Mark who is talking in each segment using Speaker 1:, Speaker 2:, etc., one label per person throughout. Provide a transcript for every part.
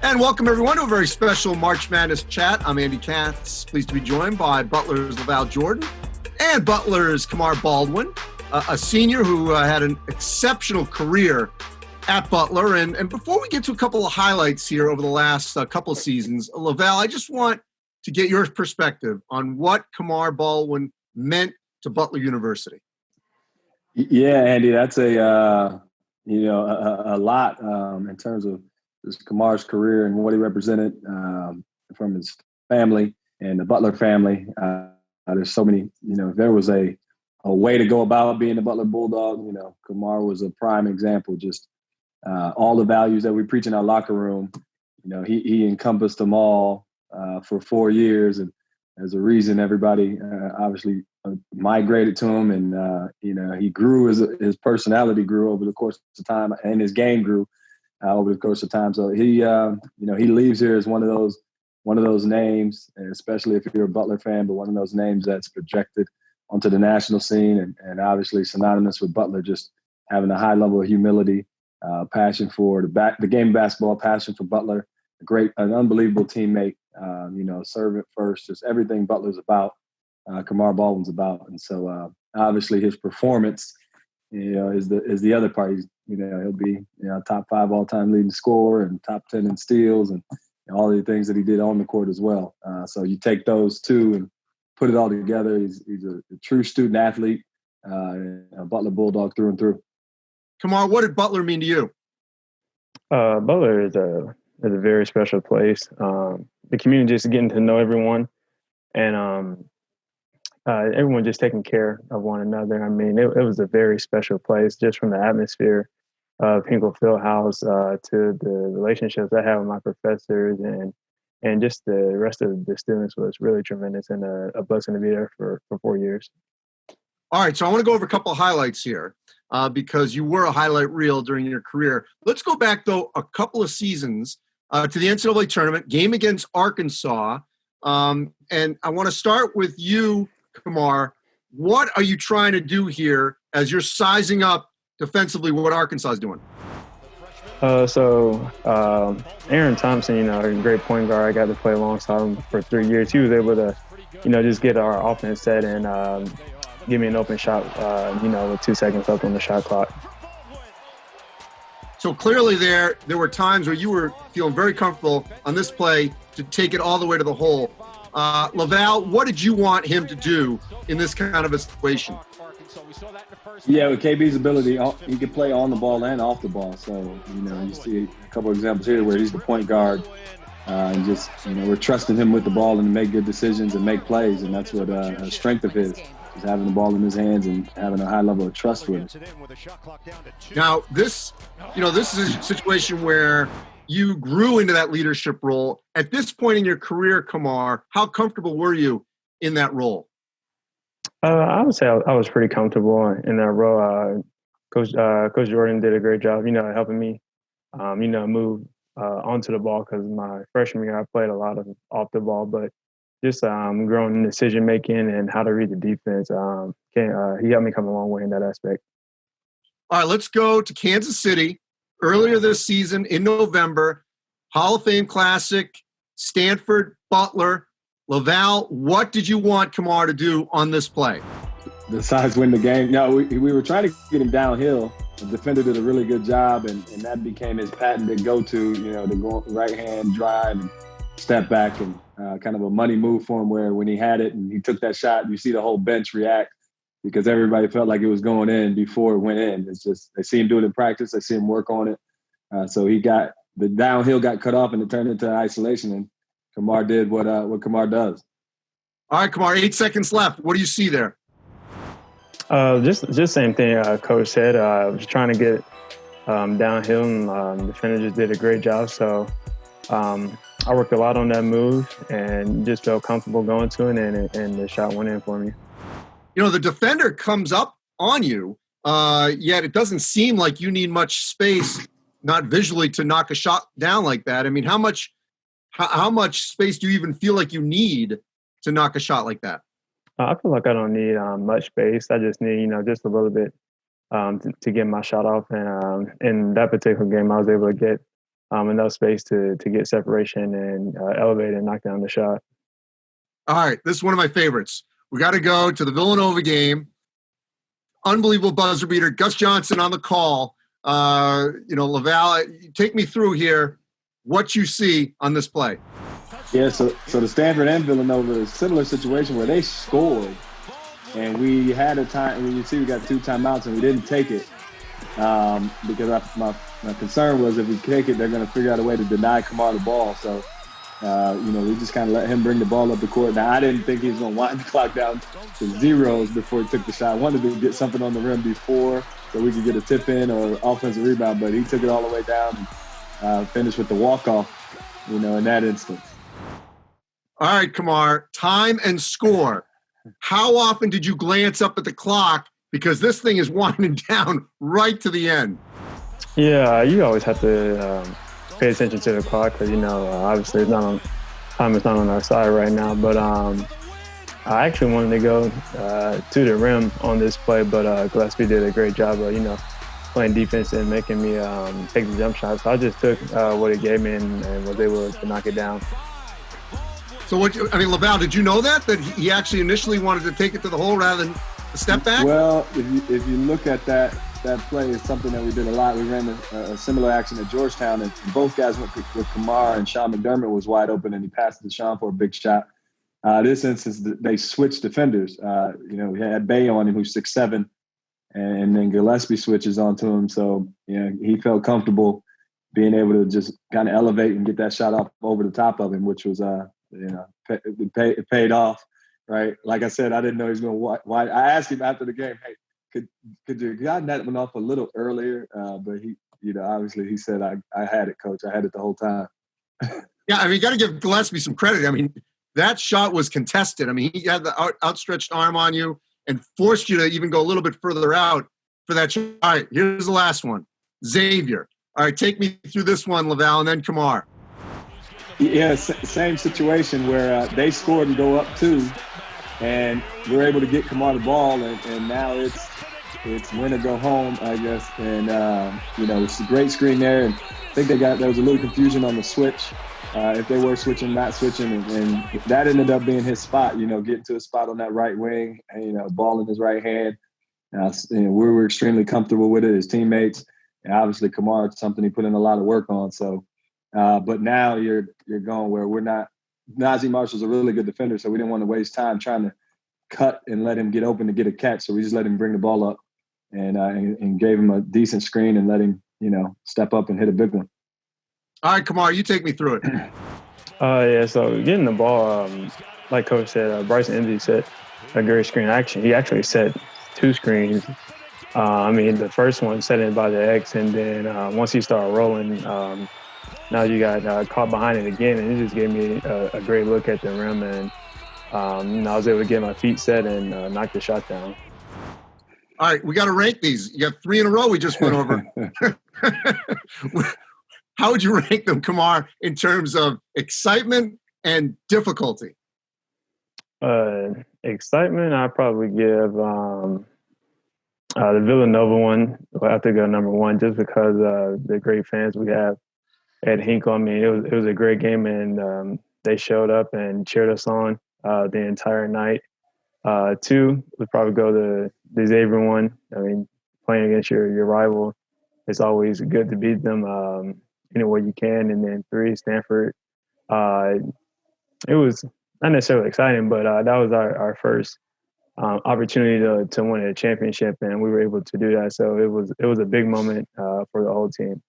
Speaker 1: And welcome, everyone, to a very special March Madness chat. I'm Andy Katz, pleased to be joined by Butler's LaVall Jordan and Butler's Kamar Baldwin, a senior who had an exceptional career at Butler. And before we get to a couple of highlights here over the last couple of seasons, LaVall, I just want to get your perspective on what Kamar Baldwin meant to Butler University.
Speaker 2: Yeah, Andy, that's a lot in terms of Kamar's career and what he represented from his family and the Butler family. There's so many, if there was a way to go about being a Butler Bulldog, Kamar was a prime example. Just all the values that we preach in our locker room, he encompassed them all for 4 years. And there's a reason everybody obviously migrated to him. And, he grew, his personality grew over the course of time, and his game grew over the course of time. So he leaves here as one of those names, especially if you're a Butler fan, but one of those names that's projected onto the national scene and obviously synonymous with Butler, just having a high level of humility, passion for the game of basketball, passion for Butler, an unbelievable teammate, servant first, just everything Butler's about, Kamar Baldwin's about. And so obviously his performance, is the other part. He'll be, top 5 all-time leading scorer and top 10 in steals and all the things that he did on the court as well. So you take those two and put it all together. He's a true student athlete, a Butler Bulldog through and through.
Speaker 1: Kamar, what did Butler mean to you?
Speaker 3: Butler is a very special place. The community, just getting to know everyone, and everyone just taking care of one another. I mean, it was a very special place, just from the atmosphere of Hinkle Fieldhouse to the relationships I have with my professors and just the rest of the students was really tremendous, and a blessing to be there for 4 years.
Speaker 1: All right, so I want to go over a couple of highlights here because you were a highlight reel during your career. Let's go back, though, a couple of seasons to the NCAA tournament, game against Arkansas. And I want to start with you, Kamar. What are you trying to do here as you're sizing up defensively what Arkansas is doing?
Speaker 3: Aaron Thompson, a great point guard. I got to play alongside him for 3 years. He was able to, just get our offense set and give me an open shot, with 2 seconds left on the shot clock.
Speaker 1: So clearly there were times where you were feeling very comfortable on this play to take it all the way to the hole. LaVall, what did you want him to do in this kind of a situation?
Speaker 2: Yeah, with KB's ability, he could play on the ball and off the ball. So, you see a couple of examples here where he's the point guard. And just, we're trusting him with the ball and to make good decisions and make plays. And that's what a strength of his, is having the ball in his hands and having a high level of trust with it.
Speaker 1: Now, this is a situation where you grew into that leadership role. At this point in your career, Kamar, how comfortable were you in that role?
Speaker 3: I would say I was pretty comfortable in that role. Coach Jordan did a great job, helping me, move onto the ball, because my freshman year I played a lot of off the ball, but just growing in decision making and how to read the defense. He helped me come a long way in that aspect.
Speaker 1: All right, let's go to Kansas City. Earlier this season in November, Hall of Fame Classic, Stanford, Butler. LaVall, what did you want Kamar to do on this play?
Speaker 2: The size win the game. No, we were trying to get him downhill. The defender did a really good job, and that became his patented go-to, the go right-hand drive and step back, and kind of a money move for him, where when he had it and he took that shot, you see the whole bench react because everybody felt like it was going in before it went in. It's just they see him do it in practice. They see him work on it. So he got the downhill got cut off and it turned into isolation, and Kamar did what Kamar does.
Speaker 1: All right, Kamar, 8 seconds left. What do you see there?
Speaker 3: Just same thing Coach said. I was trying to get downhill, and the defender just did a great job. So I worked a lot on that move and just felt comfortable going to it, and the shot went in for me.
Speaker 1: The defender comes up on you, yet it doesn't seem like you need much space, not visually, to knock a shot down like that. I mean, how much space do you even feel like you need to knock a shot like that?
Speaker 3: I feel like I don't need much space. I just need, just a little bit to get my shot off. And in that particular game, I was able to get enough space to get separation and elevate and knock down the shot.
Speaker 1: All right, this is one of my favorites. We got to go to the Villanova game. Unbelievable buzzer beater. Gus Johnson on the call. LaVall, take me through here what you see on this play.
Speaker 2: Yeah, so the Stanford and Villanova is a similar situation where they scored, and we had a time. When you see, we got 2 timeouts and we didn't take it because my concern was if we take it, they're going to figure out a way to deny Kamar the ball. So, we just kind of let him bring the ball up the court. Now, I didn't think he was going to wind the clock down to zeros before he took the shot. I wanted to get something on the rim before so we could get a tip in or offensive rebound, but he took it all the way down and finished with the walk-off, in that instance.
Speaker 1: All right, Kamar, time and score. How often did you glance up at the clock? Because this thing is winding down right to the end.
Speaker 3: Yeah, you always have to pay attention to the clock because, obviously time is not on our side right now. But I actually wanted to go to the rim on this play, but Gillespie did a great job of, playing defense and making me take the jump shot. So I just took what he gave me and was able to knock it down.
Speaker 1: So LaVall, did you know that he actually initially wanted to take it to the hole rather than a step back?
Speaker 2: Well, if you look at that play, it's something that we did a lot. We ran a similar action at Georgetown, and both guys went with Kamar, and Sean McDermott was wide open, and he passed it to Sean for a big shot. This instance, they switched defenders. We had Bay on him, who's 6'7", and then Gillespie switches onto him. So, he felt comfortable being able to just kind of elevate and get that shot up over the top of him, which was it paid off, right? Like I said, I didn't know he was going to why. I asked him after the game, hey, could you have gotten that one off a little earlier? But he, obviously he said, I had it, coach. I had it the whole time.
Speaker 1: Yeah, you got to give Gillespie some credit. That shot was contested. He had the outstretched arm on you and forced you to even go a little bit further out for that shot. All right, here's the last one. Xavier. All right, take me through this one, LaVall, and then Kamar.
Speaker 2: Yeah, same situation where they scored and go up 2, and we're able to get Kamar the ball, and now it's win or go home, I guess. And it's a great screen there, and I think there was a little confusion on the switch, if they were switching, not switching, and that ended up being his spot. Getting to a spot on that right wing, and ball in his right hand. We were extremely comfortable with it, his teammates, and obviously Kamar, it's something he put in a lot of work on. So. But now you're going where we're not. Najee Marshall's a really good defender, so we didn't want to waste time trying to cut and let him get open to get a catch. So we just let him bring the ball up and gave him a decent screen and let him, step up and hit a big one.
Speaker 1: All right, Kamar, you take me through it.
Speaker 3: Yeah, so getting the ball, like Coach said, Bryson Endy set a great screen. He actually set 2 screens. The first one set in by the X, and then once he started rolling, now you got caught behind it again, and it just gave me a great look at the rim, and I was able to get my feet set and knock the shot down.
Speaker 1: All right, we got to rank these. You got 3 in a row we just went over. How would you rank them, Kamar, in terms of excitement and difficulty?
Speaker 3: Excitement, I'd probably give the Villanova one. I have to go number 1 just because the great fans we have at Hinkle. It was a great game, and they showed up and cheered us on the entire night. 2 would probably go the Xavier one. Playing against your rival, it's always good to beat them any way you can. And then 3, Stanford. It was not necessarily exciting, but that was our first opportunity to win a championship, and we were able to do that. So it was a big moment for the whole team.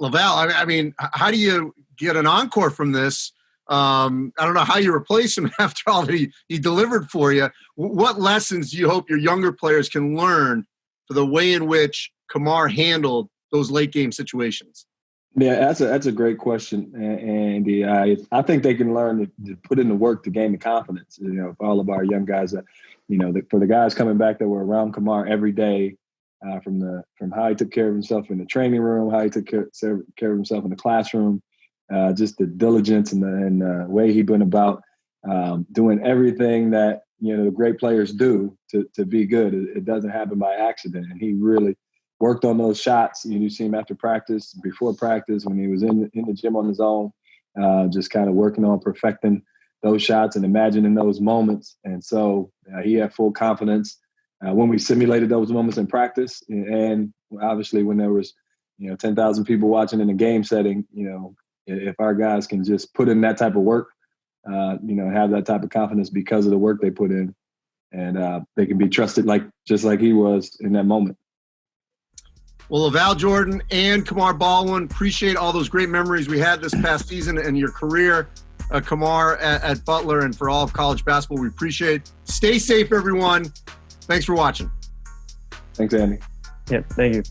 Speaker 1: LaVall, how do you get an encore from this? I don't know how you replace him after all that he delivered for you. What lessons do you hope your younger players can learn for the way in which Kamar handled those late game situations?
Speaker 2: Yeah, that's a great question, Andy. I think they can learn to put in the work to gain the confidence. For all of our young guys, for the guys coming back that were around Kamar every day. From how he took care of himself in the training room, how he took care of himself in the classroom, just the diligence and the way he went about doing everything that the great players do to be good. It doesn't happen by accident, and he really worked on those shots. You see him after practice, before practice, when he was in the gym on his own, just kind of working on perfecting those shots and imagining those moments. And so he had full confidence when we simulated those moments in practice. And obviously when there was, 10,000 people watching in a game setting, if our guys can just put in that type of work, have that type of confidence because of the work they put in, and they can be trusted just like he was in that moment.
Speaker 1: Well, LaVall Jordan and Kamar Baldwin, appreciate all those great memories we had this past season and your career, Kamar, at Butler, and for all of college basketball. We appreciate it. Stay safe, everyone. Thanks for watching.
Speaker 2: Thanks, Andy.
Speaker 3: Yeah, thank you.